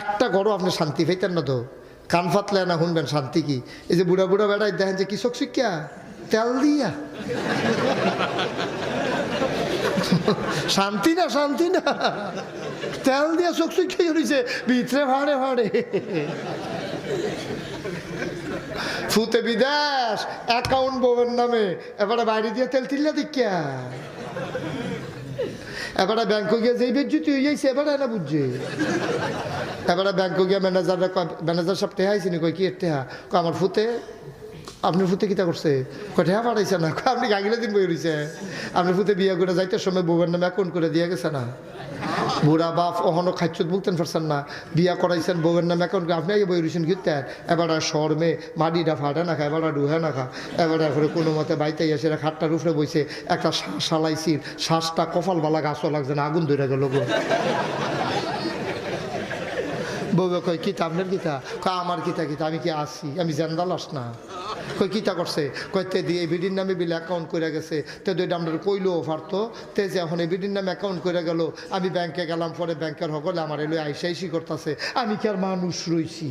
একটা ঘরও আপনি শান্তি পাইতেন না তো, কান ফাতলে না শুনবেন শান্তি কি। এই যে বুড়া বুড়া বেড়াই দেখেন যে কৃষক শিক্ষা তেল দিয়া শান্তি না, শান্তি না, তেল দিয়া চোখ শিক্ষা হয়েছে ভিতরে ভাড়ে ভাড়ে। ফুতে বিদেশ অ্যাকাউন্ট বউয়ের নামে, এবারে বাইরে দিয়ে তেল তিল্লা দিকা, এবারে ব্যাংকে গিয়ে যেই বেজ্জুতি হয়ে যাইছে এবারে না বুঝছে। এবারে ব্যাংকে গিয়ে ম্যানেজার সব টেহা আইসিনি, কই কি টেহা, আমার ফুতে, আপনি ফুতে কিতা করছে, কয় টেহা পাঠাইছে না, আপনি গাগিলে দিন বই রয়েছে, আপনি ফুতে বিয়ে করে যাইতে সময় বউয়ের নামে অ্যাকাউন্ট করে দিয়ে গেছে না। বুড়া বাপ অহনো খাচ্ছত বলতেন পারছেন না, বিয়া করাইছেন বউয়ের নামে অ্যাকাউন্ট, আপনি আগে বই রয়েছেন ঘুরতেন। এবারে শর্মে মাটিটা ফাটে না খা, এবারে ডুহে না খা, এবারে করে কোনো মতে বাইতে এসে খাটটার উপরে বইছে, একটা শ্বাস হালাইছি, শ্বাসটা কপাল বালা গাছও লাগছে না, আগুন ধরে গেল। বউবে কই কিতা, আপনার কিতা, কয় আমার কিতা, কিতা আমি কি আসি, আমি জেন্দা লাস না। কই কিতা করছে, কই তে দিয়ে বিডির নামে বিলে অ্যাকাউন্ট করে গেছে, তে দুইটা আমরা কইলেও পারতো, তে যে এখন এই বিডির নামে অ্যাকাউন্ট করে গেল, আমি ব্যাংকে গেলাম, পরে ব্যাংকের সকলে আমার এলো আইসি করতেছে, আমি কি আর মানুষ রইছি।